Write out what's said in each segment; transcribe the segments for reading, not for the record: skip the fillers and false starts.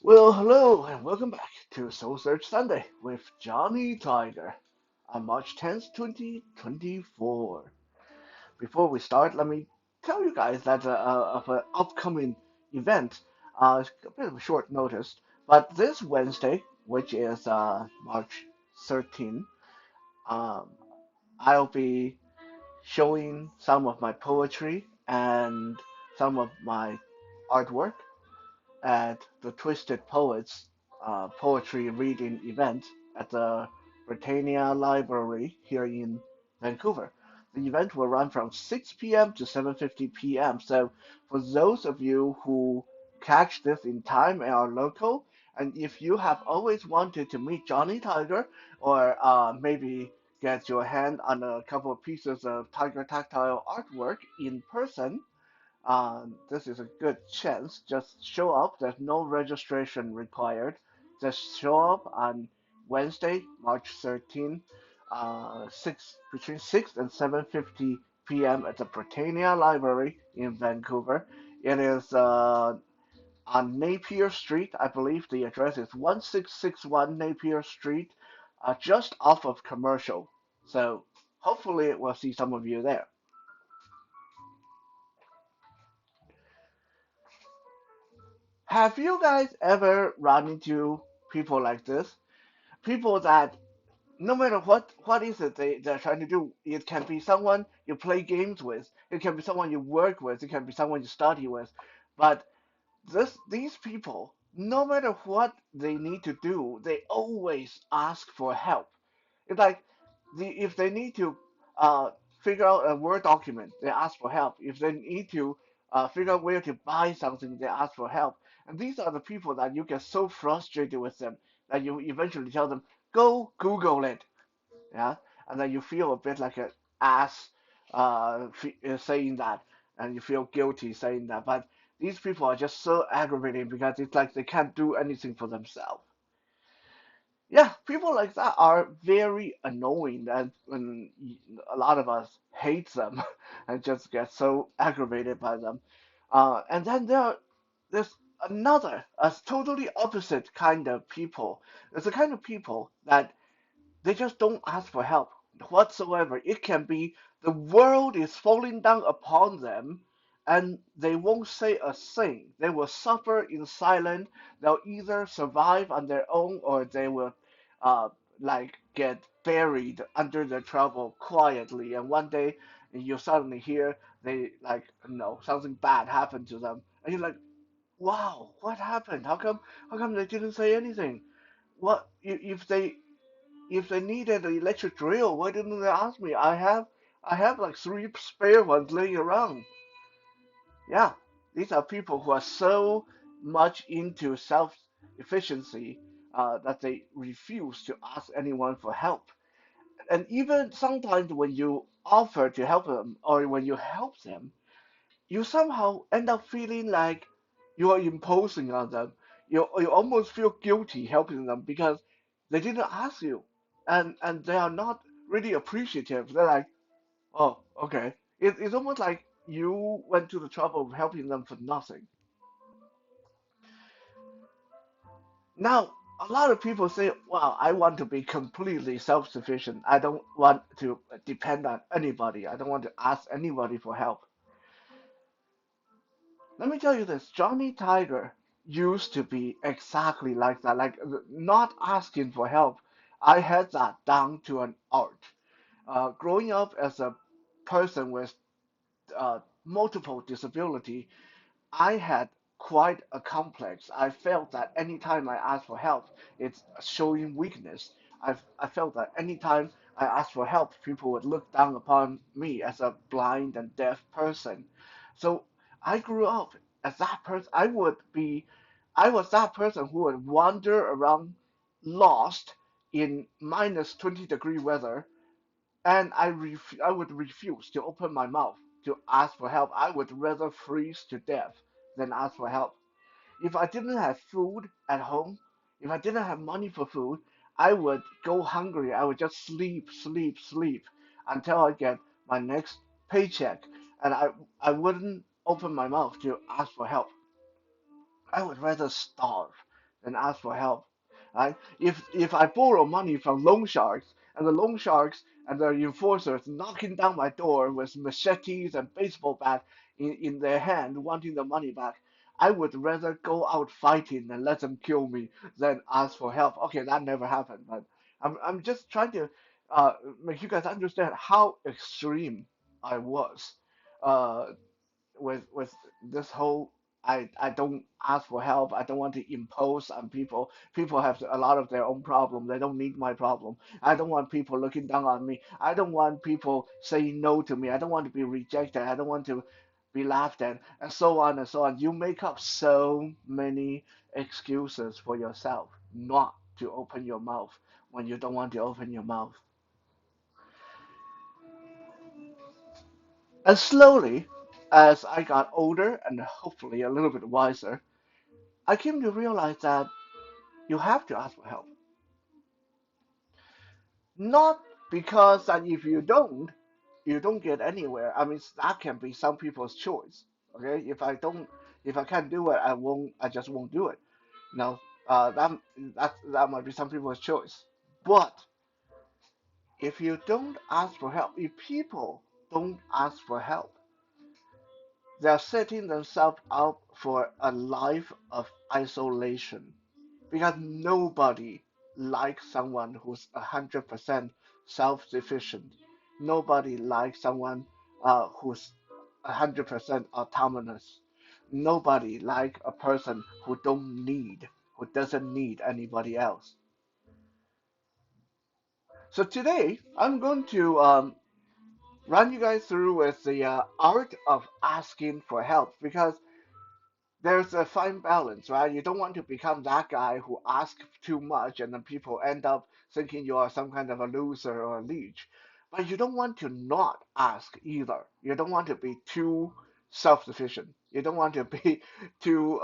Well, hello and welcome back to Soul Search Sunday with Johnny Tiger on March 10th, 2024. Before we start, let me tell you guys that of an upcoming event. It's a bit of a short notice, but this Wednesday, which is March 13th, um, I'll be showing some of my poetry and some of my artwork at the Twisted Poets poetry reading event at the Britannia Library here in Vancouver. The event will run from 6 p.m. to 7:50 p.m. So for those of you who catch this in time and are local, and if you have always wanted to meet Johnny Tiger or maybe get your hand on a couple of pieces of Tiger Tactile artwork in person, this is a good chance. Just show up. There's no registration required. Just show up on Wednesday, March 13th, between 6 and 7:50 p.m. at the Britannia Library in Vancouver. It is on Napier Street. I believe the address is 1661 Napier Street, just off of Commercial. So hopefully we'll see some of you there. Have you guys ever run into people like this? People that no matter what is it they're trying to do, it can be someone you play games with, it can be someone you work with, it can be someone you study with. But these people, no matter what they need to do, they always ask for help. It's like if they need to uh, figure out a Word document, they ask for help. If they need to figure out where to buy something, they ask for help. And these are the people that you get so frustrated with them that you eventually tell them, go Google it. Yeah, and then you feel a bit like an ass saying that, and you feel guilty saying that. But these people are just so aggravating because it's like they can't do anything for themselves. Yeah, people like that are very annoying, and a lot of us hate them and just get so aggravated by them. And then there's another, a totally opposite kind of people. There's a kind of people that they just don't ask for help whatsoever. It can be the world is falling down upon them, and they won't say a thing. They will suffer in silence. They'll either survive on their own or they will, uh, like get buried under the trouble quietly. And one day you suddenly hear they like no something bad happened to them, and you're like, wow, what happened? How come they didn't say anything? What if they needed an electric drill, why didn't they ask me? I have like three spare ones laying around. Yeah, these are people who are so much into self-efficiency that they refuse to ask anyone for help. And even sometimes when you offer to help them or when you help them, you somehow end up feeling like you are imposing on them. You almost feel guilty helping them because they didn't ask you, and they are not really appreciative. They're like, oh, okay. It's almost like you went to the trouble of helping them for nothing. Now, a lot of people say, wow, I want to be completely self-sufficient. I don't want to depend on anybody. I don't want to ask anybody for help. Let me tell you this, Johnny Tiger used to be exactly like that, like not asking for help. I had that down to an art. Growing up as a person with multiple disability, I had quite a complex. I felt that anytime I asked for help, it's showing weakness. I felt that anytime I asked for help, people would look down upon me as a blind and deaf person. So I grew up as that person. I was that person who would wander around lost in -20-degree weather, and I would refuse to open my mouth to ask for help. I would rather freeze to death than ask for help. If I didn't have food at home, if I didn't have money for food, I would go hungry. I would just sleep, sleep, sleep until I get my next paycheck, and I wouldn't open my mouth to ask for help. I would rather starve than ask for help. Right? If I borrow money from loan sharks and the loan sharks and the enforcers knocking down my door with machetes and baseball bat in their hand wanting the money back, I would rather go out fighting and let them kill me than ask for help. Okay, that never happened, but I'm just trying to uh, make you guys understand how extreme I was. Uh, with this whole I don't ask for help. I don't want to impose on people. People have a lot of their own problem. They don't need my problem. I don't want people looking down on me. I don't want people saying no to me. I don't want to be rejected. I don't want to be laughed at, and so on and so on. You make up so many excuses for yourself not to open your mouth when you don't want to open your mouth. And slowly, as I got older and hopefully a little bit wiser, I came to realize that you have to ask for help. Not because that if you don't get anywhere. I mean, that can be some people's choice. Okay, if I can't do it, I won't. I just won't do it. No, that might be some people's choice. But if you don't ask for help, if people don't ask for help, they're setting themselves up for a life of isolation because nobody likes someone who's 100% self-sufficient. Nobody likes someone who's 100% autonomous. Nobody like a person who doesn't need anybody else. So today I'm going to run you guys through with the art of asking for help because there's a fine balance, right? You don't want to become that guy who asks too much and then people end up thinking you are some kind of a loser or a leech. But you don't want to not ask either. You don't want to be too self-sufficient. You don't want to be too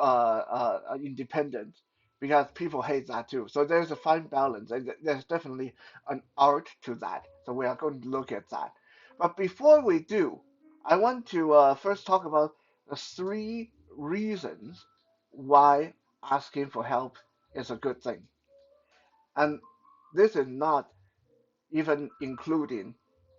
independent because people hate that too. So there's a fine balance, and there's definitely an art to that. So we are going to look at that. But before we do, I want to first talk about the three reasons why asking for help is a good thing. And this is not even including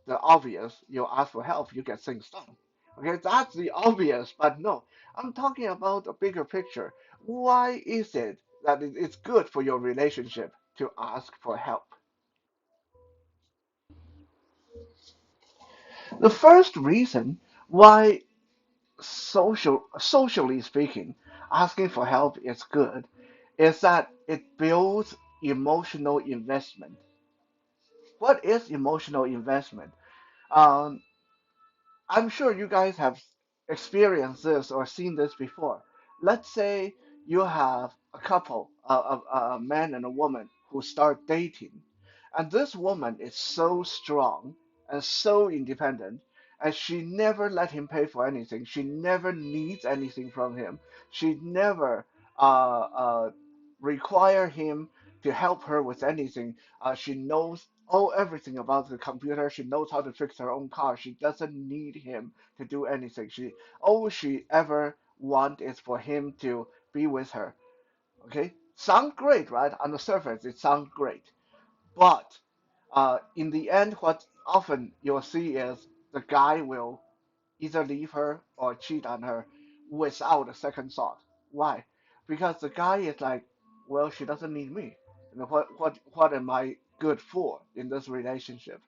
the obvious, you ask for help, you get things done. Okay, that's the obvious, but no, I'm talking about a bigger picture. Why is it that it's good for your relationship to ask for help? The first reason why socially speaking, asking for help is good, is that it builds emotional investment. What is emotional investment? Um, I'm sure you guys have experienced this or seen this before. Let's say you have a couple, a man and a woman, who start dating, and this woman is so strong and so independent, and she never let him pay for anything. She never needs anything from him. She never require him to help her with anything. She knows everything about the computer. She knows how to fix her own car. She doesn't need him to do anything. All she ever want is for him to be with her. Okay, sound great, right? On the surface, it sounds great, but in the end, what often you'll see is the guy will either leave her or cheat on her without a second thought. Why? Because the guy is like, well, she doesn't need me. You know, what am I good for in this relationship?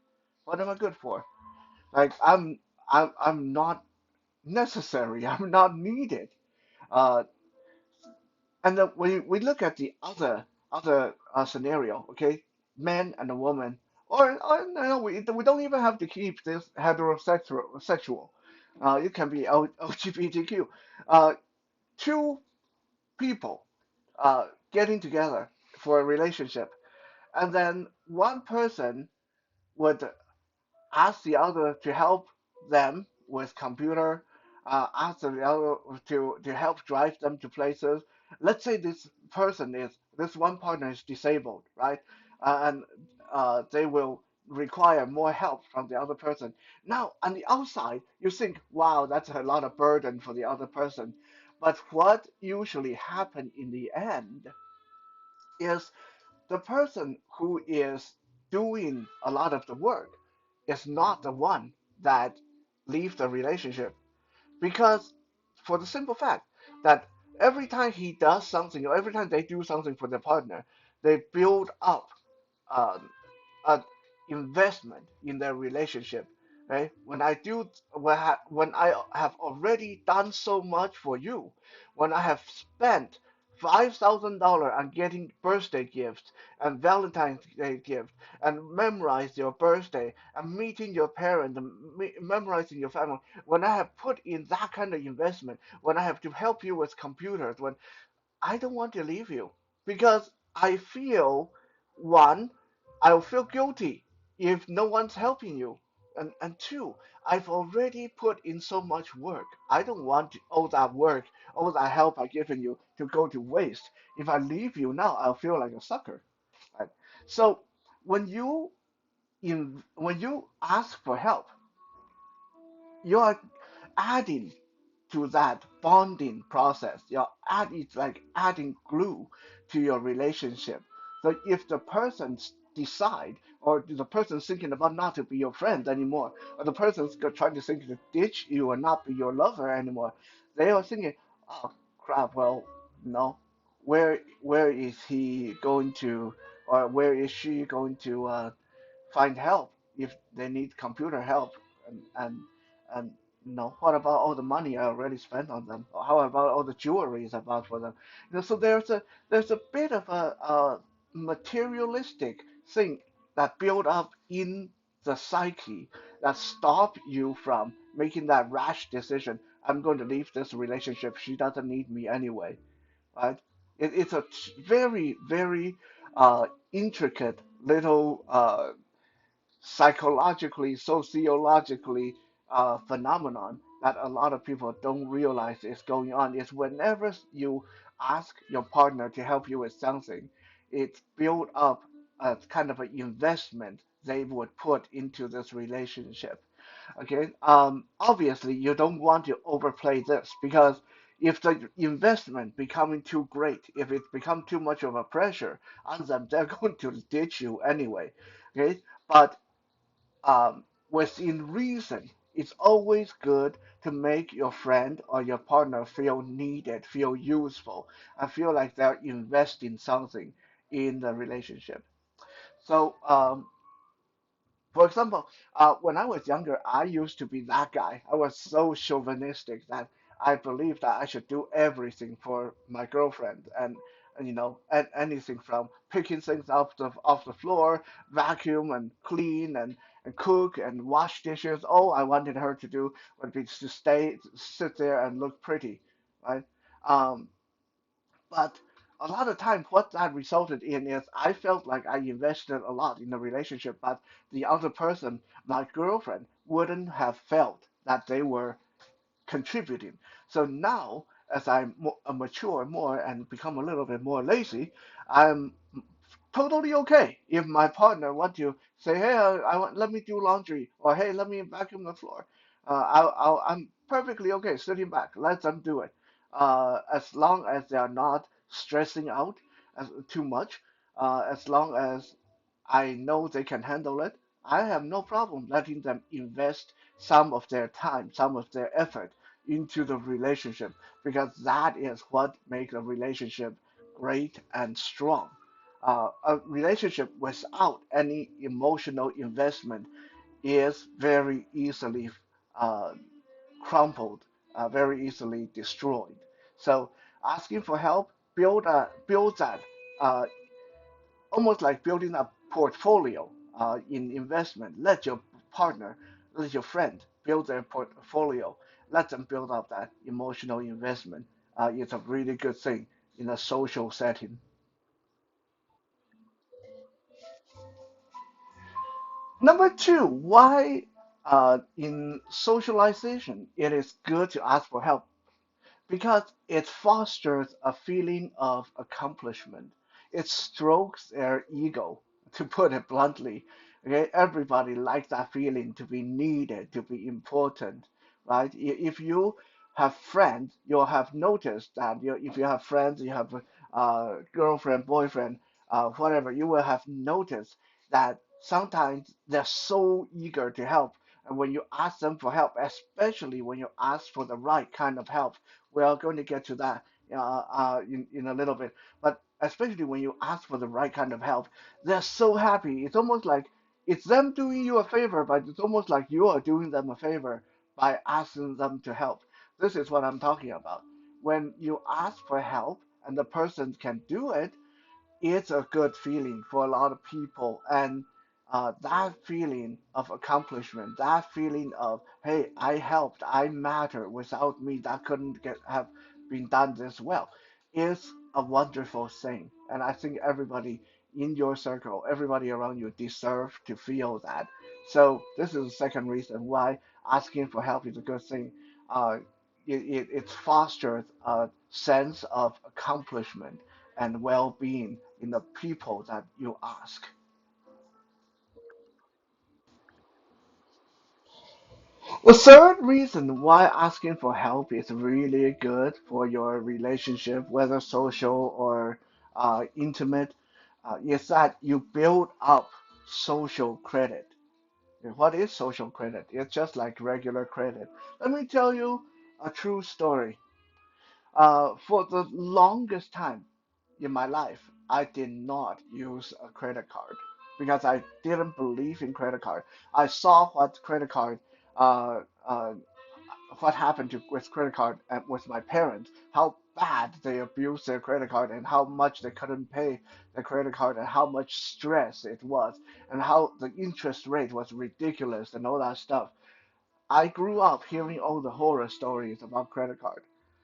What am I good for? Like I'm not necessary. I'm not needed. Uh, and then we look at the other scenario, okay, man and a woman, or no, we don't even have to keep this heterosexual sexual. It can be LGBTQ. Uh, two people getting together for a relationship, and then one person would ask the other to help them with computer, ask the other to help drive them to places. Let's say this one partner is disabled, right? And they will require more help from the other person. Now, on the outside, you think, wow, that's a lot of burden for the other person. But what usually happen in the end? is the person who is doing a lot of the work is not the one that leave the relationship, because for the simple fact that every time he does something or every time they do something for their partner, they build up um, an investment in their relationship. Right? When I have already done so much for you, when I have spent $5,000 on getting birthday gifts and Valentine's Day gifts and memorize your birthday and meeting your parents and memorizing your family, when I have put in that kind of investment, when I have to help you with computers, when I don't want to leave you because I feel one, I'll feel guilty if no one's helping you. And two, I've already put in so much work. I don't want all that work, all that help I've given you to go to waste. If I leave you now, I'll feel like a sucker. Right? So when you ask for help, you are adding to that bonding process. It's like adding glue to your relationship. So if the person decide, or the person's thinking about not to be your friend anymore, or the person's trying to think to ditch you or not be your lover anymore, they are thinking, oh crap, well, no, where is he going to, or where is she going to find help if they need computer help, and no, what about all the money I already spent on them? Or how about all the jewelries I bought for them? So there's a bit of a materialistic thing that build up in the psyche that stop you from making that rash decision. I'm going to leave this relationship. She doesn't need me anyway, right? It's a very intricate little psychologically, sociologically phenomenon that a lot of people don't realize is going on is whenever you ask your partner to help you with something, it's built up as kind of an investment they would put into this relationship. Okay, obviously you don't want to overplay this because if the investment becoming too great, if it become too much of a pressure on them, they're going to ditch you anyway. Okay, but within reason, it's always good to make your friend or your partner feel needed, feel useful, and feel like they're investing something in the relationship. So, for example, when I was younger, I used to be that guy. I was so chauvinistic that I believed that I should do everything for my girlfriend, and anything from picking things off the floor, vacuum and clean and cook and wash dishes. All I wanted her to do would be to sit there and look pretty, right? Um, but a lot of times, what that resulted in is I felt like I invested a lot in the relationship, but the other person, my girlfriend, wouldn't have felt that they were contributing. So now, as I mature more and become a little bit more lazy, I'm totally okay if my partner want to say, hey, let me do laundry, or hey, let me vacuum the floor. I'm perfectly okay sitting back. Let them do it. As long as they are not stressing out too much, as long as I know they can handle it, I have no problem letting them invest some of their time, some of their effort into the relationship, because that is what makes a relationship great and strong. A relationship without any emotional investment is very easily uh, crumpled, very easily destroyed. So asking for help, build that, uh, almost like building a portfolio in investment. Let your partner, let your friend build their portfolio. Let them build up that emotional investment. It's a really good thing in a social setting. Number two, why in socialization it is good to ask for help, because it fosters a feeling of accomplishment. It strokes their ego, to put it bluntly. Okay, everybody likes that feeling to be needed, to be important, right? If you have friends, you'll have noticed that if you have friends, you have a girlfriend, boyfriend, whatever, you will have noticed that sometimes they're so eager to help. And when you ask them for help, especially when you ask for the right kind of help, we are going to get to that in a little bit. But especially when you ask for the right kind of help, they're so happy. It's almost like it's them doing you a favor, but it's almost like you are doing them a favor by asking them to help. This is what I'm talking about. When you ask for help and the person can do it, it's a good feeling for a lot of people. And that feeling of accomplishment, that feeling of, hey, I helped, I matter. Without me, that couldn't have been done this well, is a wonderful thing. And I think everybody in your circle, everybody around you deserve to feel that. So this is the second reason why asking for help is a good thing. Uh, it fosters a sense of accomplishment and well-being in the people that you ask. The third reason why asking for help is really good for your relationship, whether social or intimate, is that you build up social credit. What is social credit? It's just like regular credit. Let me tell you a true story. For the longest time in my life, I did not use a credit card because I didn't believe in credit card. I saw uh, uh, what happened with credit card with my parents, how bad they abused their credit card and how much they couldn't pay the credit card and how much stress it was and how the interest rate was ridiculous and all that stuff. I grew up hearing all the horror stories about credit card,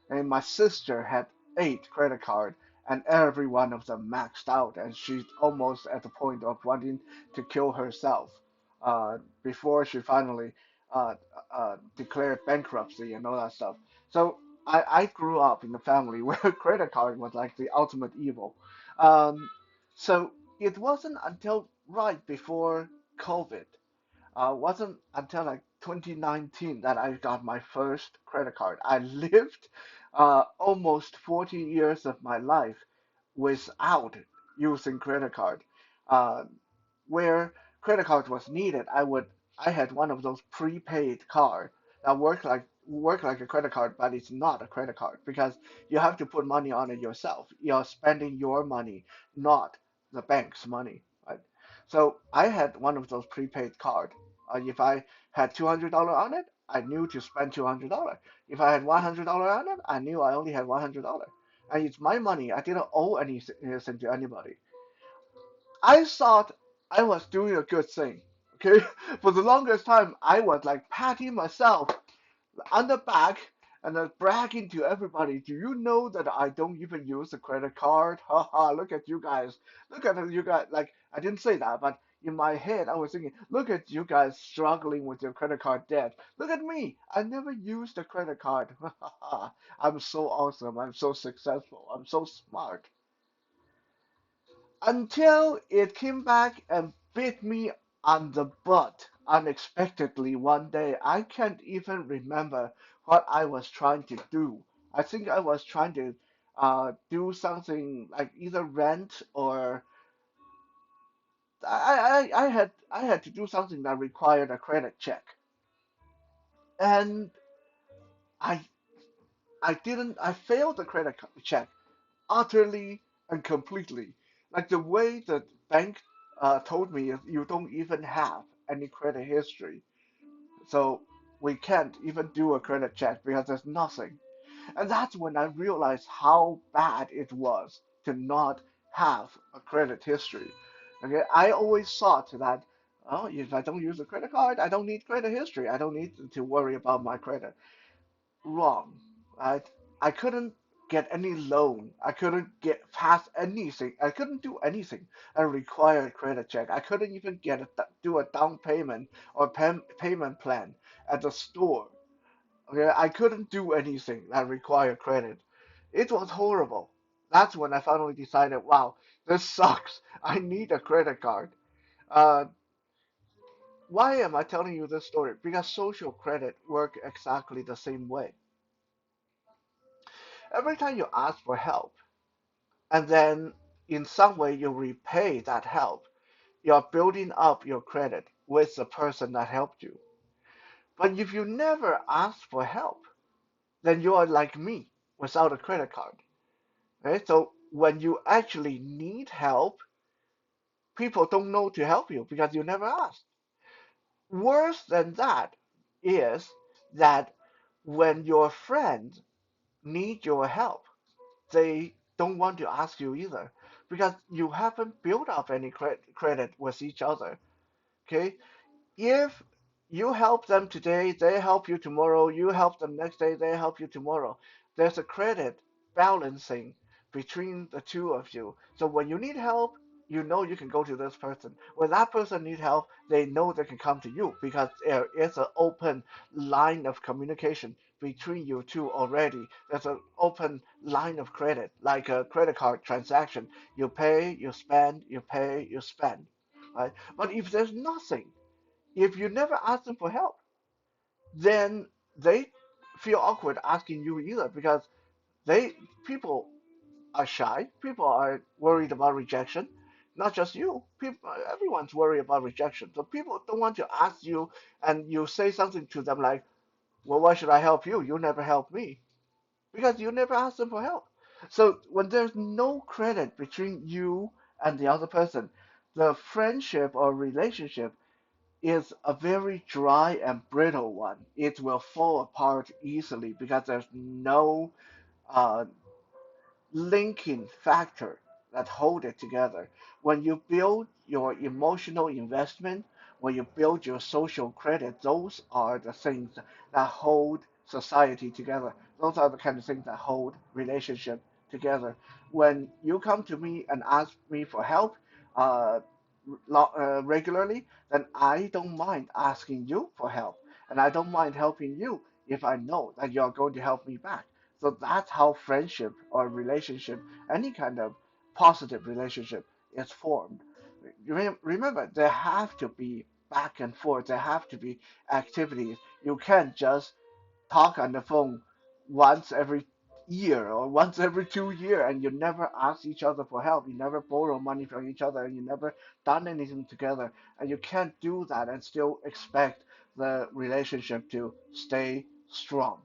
and my sister had 8 credit card, and every one of them maxed out, and she's almost at the point of wanting to kill herself before she finally uh, declared bankruptcy and all that stuff. So I grew up in a family where credit card was like the ultimate evil. Um, so it wasn't until right before COVID wasn't until like 2019 that I got my first credit card. I lived almost 40 years of my life without using credit card. Uh, where credit card was needed, I had one of those prepaid card that work like a credit card, but it's not a credit card because you have to put money on it yourself. You're spending your money, not the bank's money, right? So I had one of those prepaid card. If I had $200 on it, I knew to spend $200. If I had $100 on it, I knew I only had $100. And it's my money. I didn't owe anything to anybody. I thought I was doing a good thing. Okay, for the longest time, I was like patting myself on the back and then bragging to everybody. Do you know that I don't even use a credit card? Haha, look at you guys. Look at you guys. Like, I didn't say that, but in my head, I was thinking, look at you guys struggling with your credit card debt. Look at me. I never used a credit card. I'm so awesome. I'm so successful. I'm so smart. Until it came back and bit me on the butt unexpectedly one day. I can't even remember what I was trying to do. I think I was trying to do something like either rent or I had to do something that required a credit check. And I I failed the check utterly and completely. Like the way the bank told me is you don't even have any credit history. So we can't even do a credit check because there's nothing. And that's when I realized how bad it was to not have a credit history. Okay, I always thought that, oh, if I don't use a credit card, I don't need credit history. I don't need to worry about my credit. Wrong, right? I couldn't get any loan. I couldn't get past anything. I couldn't do anything that required credit check. I couldn't even do a down payment or payment plan at the store. Okay, I couldn't do anything that required credit. It was horrible. That's when I finally decided, wow, this sucks. I need a credit card. Uh, why am I telling you this story? Because social credit work exactly the same way. Every time you ask for help, and then in some way you repay that help, you're building up your credit with the person that helped you. But if you never ask for help, then you are like me without a credit card. Right? So when you actually need help, people don't know to help you because you never asked. Worse than that is that when your friends need your help, they don't want to ask you either because you haven't built up any credit with each other. Okay, if you help them today, they help you tomorrow, you help them next day, they help you tomorrow. There's a credit balancing between the two of you. So when you need help, you know you can go to this person. When that person needs help, they know they can come to you because there is an open line of communication between you two already. There's an open line of credit, like a credit card transaction. You pay, you spend, you pay, you spend. Right? But if there's nothing, if you never ask them for help, then they feel awkward asking you either because they people are shy. People are worried about rejection. Not just you. People, everyone's worried about rejection. So people don't want to ask you, and you say something to them like, "Well, why should I help you? You never help me," because you never ask them for help. So when there's no credit between you and the other person, the friendship or relationship is a very dry and brittle one. It will fall apart easily because there's no uh, linking factor that hold it together. When you build your emotional investment, when you build your social credit, those are the things that hold society together. Those are the kind of things that hold relationship together. When you come to me and ask me for help uh, regularly, then I don't mind asking you for help. And I don't mind helping you if I know that you're going to help me back. So that's how friendship or relationship, any kind of positive relationship, is formed. Remember, there have to be back and forth. There have to be activities. You can't just talk on the phone once every year or once every 2 years and you never ask each other for help. You never borrow money from each other and you never done anything together. And you can't do that and still expect the relationship to stay strong.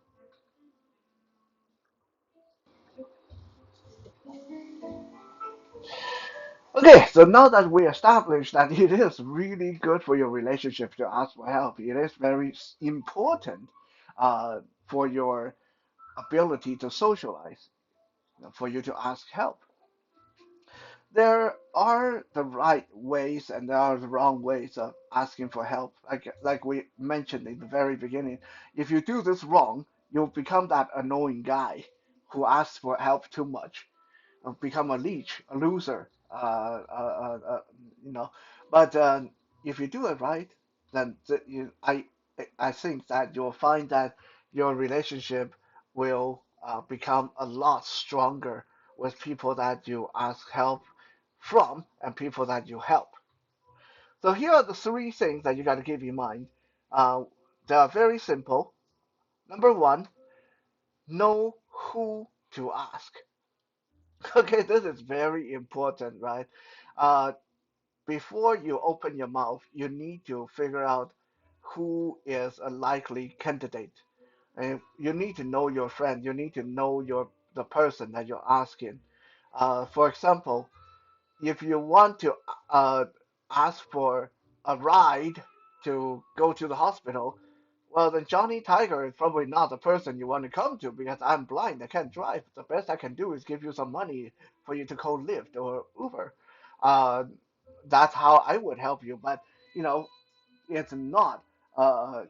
Okay, so now that we established that it is really good for your relationship to ask for help, it is very important for your ability to socialize, for you to ask help. There are the right ways and there are the wrong ways of asking for help. Like we mentioned in the very beginning, if you do this wrong, you'll become that annoying guy who asks for help too much, become a leech, a loser, you know. But if you do it right, then I think that you'll find that your relationship will become a lot stronger with people that you ask help from and people that you help. So here are the three things that you got to keep in mind. Uh, they are very simple. Number one, know who to ask. Okay, this is very important, right? Uh, Before you open your mouth, you need to figure out who is a likely candidate. And you need to know your friend. You need to know the person that you're asking. For example, if you want to uh, ask for a ride to go to the hospital, well, then Johnny Tiger is probably not the person you want to come to because I'm blind. I can't drive. The best I can do is give you some money for you to call Lyft or Uber. Uh, that's how I would help you. But you know, it's not. Uh,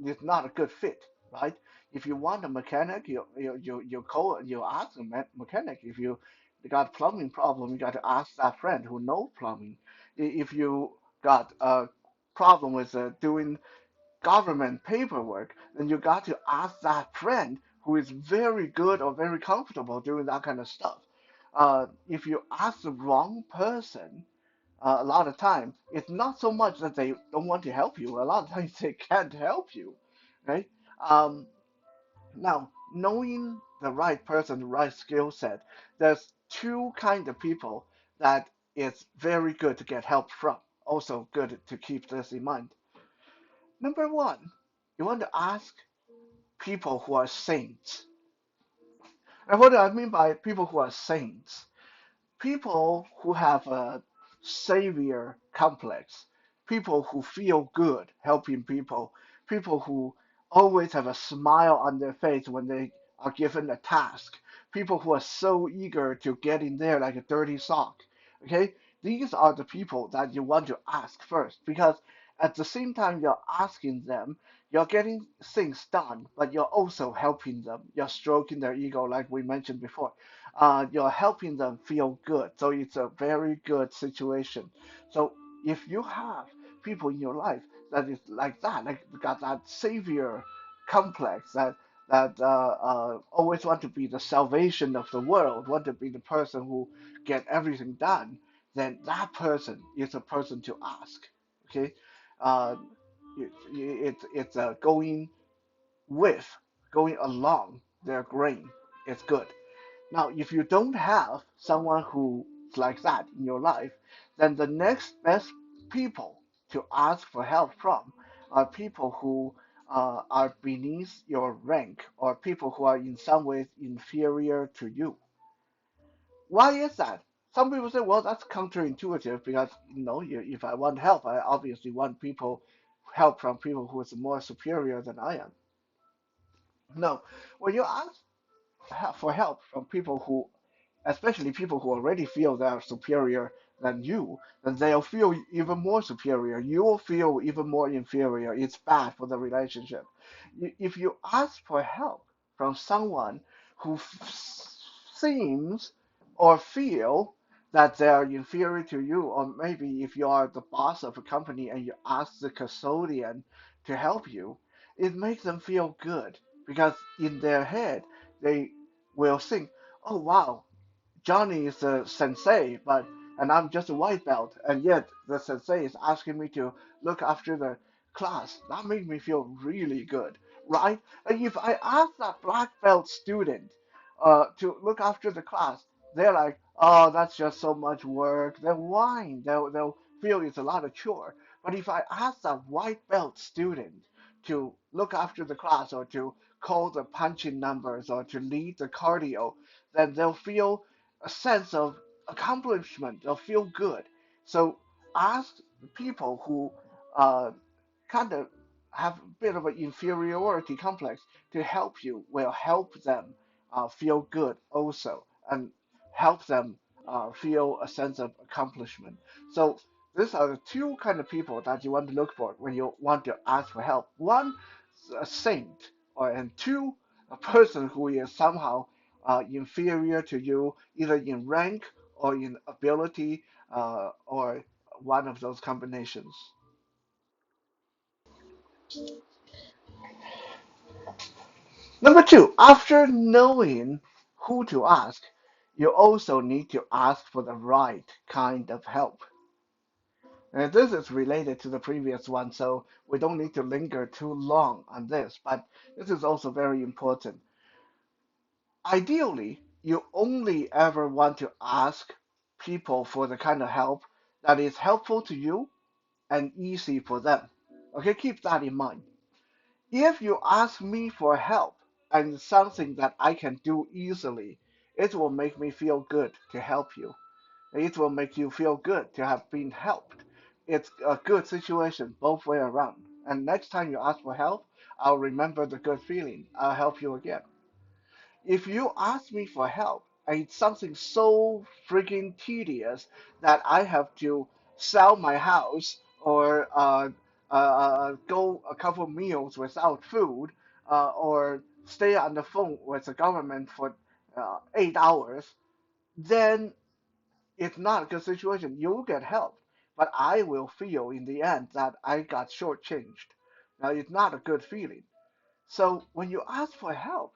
it's not a good fit, right? If you want a mechanic, you ask a mechanic. If you got plumbing problem, you got to ask that friend who know plumbing. If you got a problem with doing government paperwork, then you got to ask that friend who is very good or very comfortable doing that kind of stuff. If you ask the wrong person, a lot of times it's not so much that they don't want to help you. A lot of times they can't help you, right? Um, Now, knowing the right person, the right skill set, there's two kind of people that it's very good to get help from. Also good to keep this in mind. Number one, you want to ask people who are saints. And what do I mean by people who are saints? People who have a savior complex, people who feel good helping people who always have a smile on their face when they are given a task, people who are so eager to get in there like a dirty sock. Okay, these are the people that you want to ask first because at the same time you're asking them, you're getting things done, but you're also helping them. You're stroking their ego, like we mentioned before. You're helping them feel good. So it's a very good situation. So if you have people in your life that is like that, like got that savior complex, that always want to be the salvation of the world, want to be the person who get everything done, then that person is a person to ask. Okay, uh, it's going with, going along their grain. It's good. Now, if you don't have someone who's like that in your life, then the next best people to ask for help from are people who are beneath your rank or people who are in some ways inferior to you. Why is that? Some people say, well, that's counterintuitive because, if I want help, I obviously want help from people who is more superior than I am. No, when you ask for help from people who, especially people who already feel they're superior than you, then they'll feel even more superior. You'll feel even more inferior. It's bad for the relationship. If you ask for help from someone who seems or feel that they are inferior to you, or maybe if you are the boss of a company and you ask the custodian to help you, it makes them feel good because in their head they will think, oh wow, Johnny is a sensei, but and I'm just a white belt, and yet the sensei is asking me to look after the class. That makes me feel really good, right? And if I ask that black belt student to look after the class, they're like, oh, that's just so much work. They'll whine. They'll feel it's a lot of chore. But if I ask that white belt student to look after the class or to call the punching numbers or to lead the cardio, then they'll feel a sense of accomplishment, of feel good. So ask people who uh, kind of have a bit of an inferiority complex to help you will help them feel good also and help them feel a sense of accomplishment. So these are the two kind of people that you want to look for when you want to ask for help. One, a saint, and two, a person who is somehow inferior to you, either in rank or in ability, or one of those combinations. Number two, after knowing who to ask, you also need to ask for the right kind of help. And this is related to the previous one, so we don't need to linger too long on this, but this is also very important. Ideally, you only ever want to ask people for the kind of help that is helpful to you and easy for them. Okay, keep that in mind. If you ask me for help and something that I can do easily, it will make me feel good to help you. It will make you feel good to have been helped. It's a good situation both way around. And next time you ask for help, I'll remember the good feeling. I'll help you again. If you ask me for help and it's something so freaking tedious that I have to sell my house or go a couple meals without food or stay on the phone with the government for 8 hours, then it's not a good situation. You'll get help, but I will feel in the end that I got shortchanged. Now, it's not a good feeling. So when you ask for help,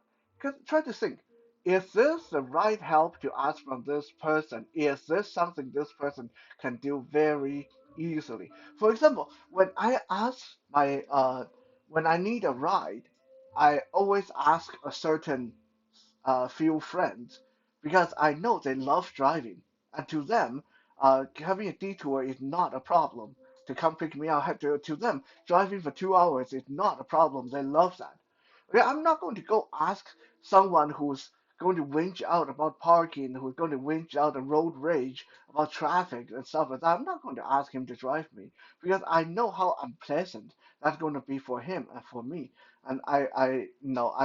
try to think, is this the right help to ask from this person? Is this something this person can do very easily? For example, when I need a ride, I always ask a certain few friends because I know they love driving, and to them, having a detour is not a problem. To come pick me up, to them, driving for 2 hours is not a problem. They love that. Okay, I'm not going to go ask someone who's going to whinge out about parking, who's going to whinge out a road rage about traffic and stuff like that. I'm not going to ask him to drive me because I know how unpleasant that's going to be for him and for me. And I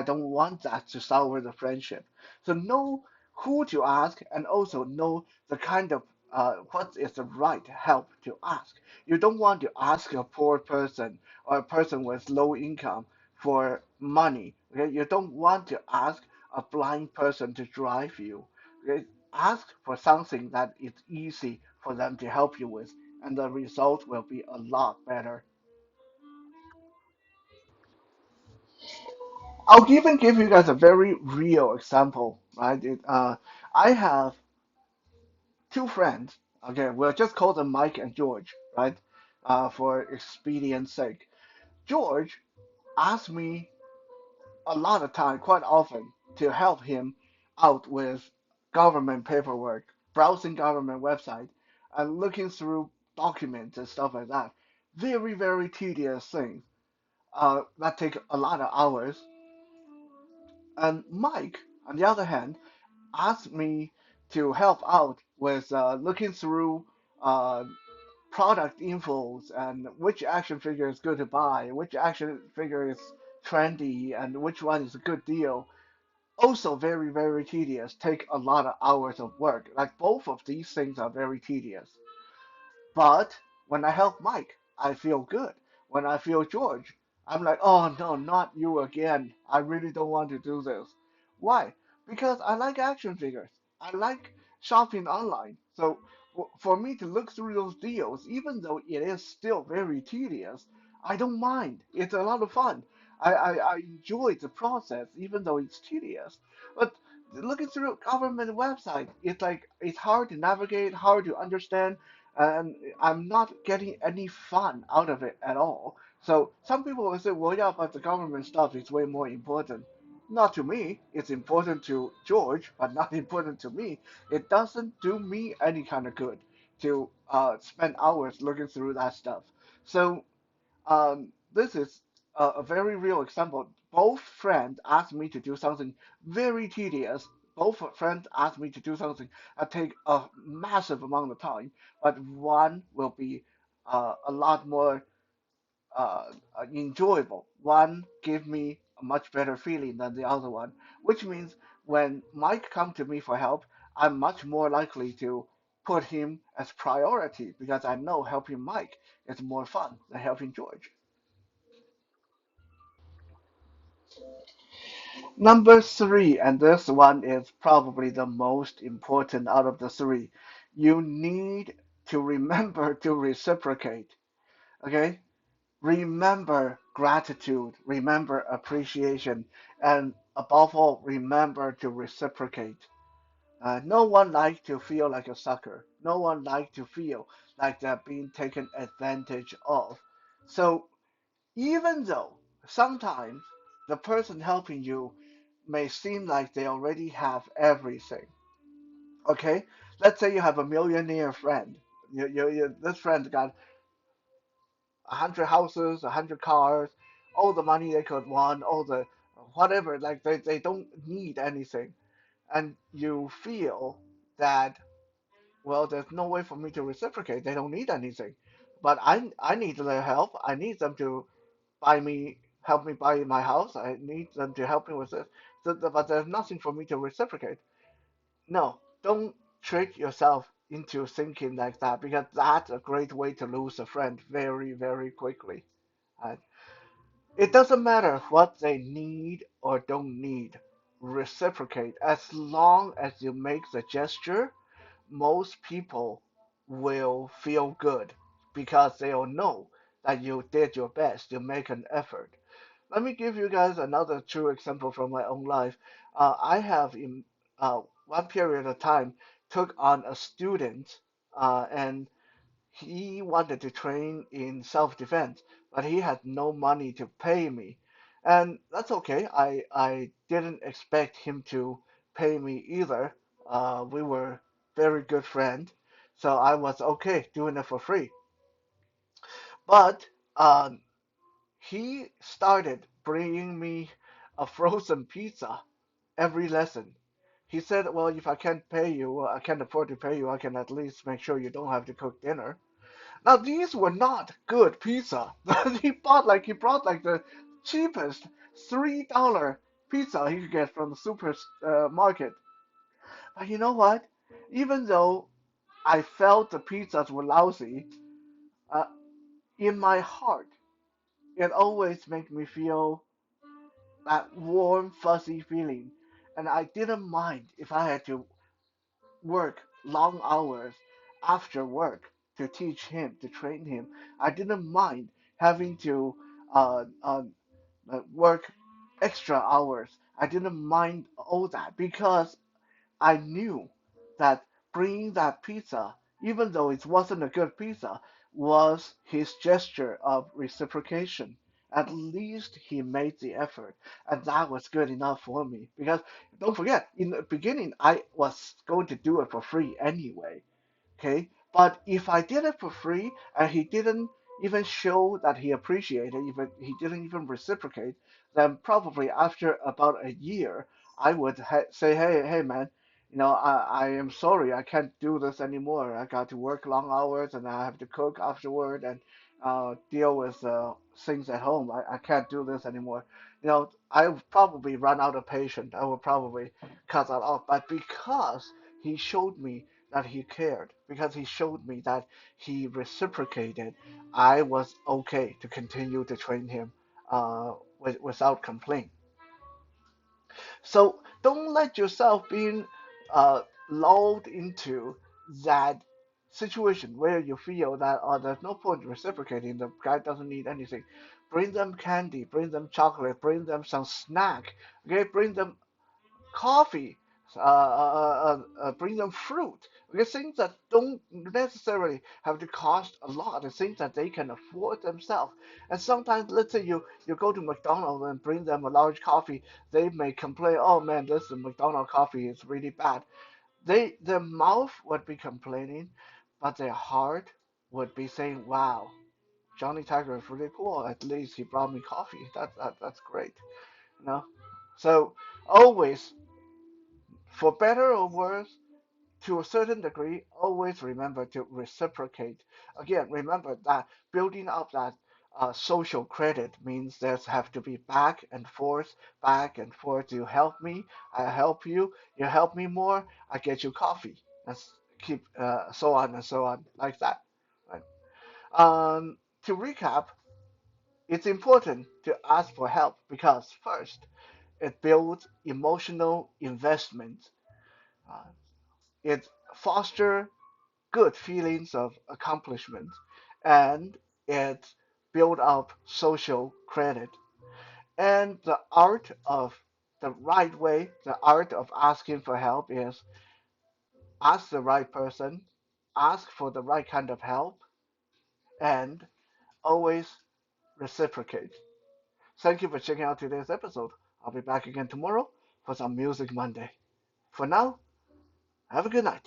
don't want that to sour the friendship. So know who to ask and also know the kind of what is the right help to ask. You don't want to ask a poor person or a person with low income for money. Okay, you don't want to ask a blind person to drive you. Okay, ask for something that is easy for them to help you with, and the result will be a lot better. I'll even give you guys a very real example, right? I have two friends. Okay, we'll just call them Mike and George, right? For expedience sake. George asked me a lot of time, quite often, to help him out with government paperwork, browsing government website, and looking through documents and stuff like that. Very, very tedious things that take a lot of hours. And Mike, on the other hand, asked me to help out with looking through uh, product infos and which action figure is good to buy, which action figure is trendy, and which one is a good deal. Also very, very tedious, take a lot of hours of work. Like both of these things are very tedious. But when I help Mike, I feel good. When I feel George, I'm like, oh no, not you again. I really don't want to do this. Why? Because I like action figures. I like shopping online. So for me to look through those deals, even though it is still very tedious, I don't mind. It's a lot of fun. I enjoy the process, even though it's tedious. But looking through government website, it's like it's hard to navigate, hard to understand, and I'm not getting any fun out of it at all. So some people will say, well, yeah, but the government stuff is way more important. Not to me. It's important to George, but not important to me. It doesn't do me any kind of good to spend hours looking through that stuff. So this is a very real example. Both friends asked me to do something very tedious. Both friends asked me to do something that take a massive amount of time, but one will be a lot more enjoyable. One give me a much better feeling than the other one, which means when Mike come to me for help, I'm much more likely to put him as priority because I know helping Mike is more fun than helping George. Number three, and this one is probably the most important out of the three. You need to remember to reciprocate. Okay? Remember gratitude, remember appreciation, and above all, remember to reciprocate. No one likes to feel like a sucker. No one likes to feel like they're being taken advantage of. So even though sometimes the person helping you may seem like they already have everything. Okay, let's say you have a millionaire friend. This friend got 100 houses, 100 cars, all the money they could want, all the whatever. Like they don't need anything, and you feel that well, there's no way for me to reciprocate. They don't need anything, but I need their help. I need them to help me buy my house. I need them to help me with this. But there's nothing for me to reciprocate. No, don't trick yourself into thinking like that because that's a great way to lose a friend very, very quickly. Uh, it doesn't matter what they need or don't need. Reciprocate. As long as you make the gesture, most people will feel good because they'll know that you did your best, you make an effort. Let me give you guys another true example from my own life. I have in one period of time took on a student, and he wanted to train in self-defense, but he had no money to pay me. And that's okay. I didn't expect him to pay me either. We were very good friends, so I was okay doing it for free. But um, he started bringing me a frozen pizza every lesson. He said, "Well, if I can't pay you, I can't afford to pay you, I can at least make sure you don't have to cook dinner." Now these were not good pizza. He brought like the cheapest $3 pizza he could get from the supermarket. But you know what? Even though I felt the pizzas were lousy, uh, in my heart, it always made me feel that warm, fuzzy feeling. And I didn't mind if I had to work long hours after work to teach him, to train him. I didn't mind having to work extra hours. I didn't mind all that because I knew that bringing that pizza, even though it wasn't a good pizza, was his gesture of reciprocation. At least he made the effort, and that was good enough for me. Because don't forget, in the beginning, I was going to do it for free anyway. Okay, but if I did it for free and he didn't even show that he appreciated, even he didn't even reciprocate, then probably after about a year, I would say, hey, man, I am sorry, I can't do this anymore. I got to work long hours and I have to cook afterward and deal with things at home. I can't do this anymore. I would probably run out of patience. I would probably cut that off. But because he showed me that he cared, because he showed me that he reciprocated, I was okay to continue to train him without complaint. So don't let yourself being lulled into that situation where you feel that there's no point reciprocating. The guy doesn't need anything. Bring them candy, bring them chocolate, bring them some snack. Okay, bring them coffee, bring them fruit. Okay, things that don't necessarily have to cost a lot, the things that they can afford themselves. And sometimes, let's say you go to McDonald's and bring them a large coffee, they may complain, "Oh man, this McDonald's coffee is really bad." Their mouth would be complaining, but their heart would be saying, "Wow, Johnny Tiger is really cool. At least he brought me coffee. That's great." You know. So always, for better or worse, to a certain degree, always remember to reciprocate. Again, remember that building up that social credit means there's have to be back and forth, back and forth. You help me, I help you. You help me more, I get you coffee. Let's keep so on and so on like that. Right? To recap, it's important to ask for help because first, it builds emotional investment. Uh, it fosters good feelings of accomplishment, and it build up social credit. And the right way, the art of asking for help is ask the right person, ask for the right kind of help, and always reciprocate. Thank you for checking out today's episode. I'll be back again tomorrow for some Music Monday. For now, have a good night.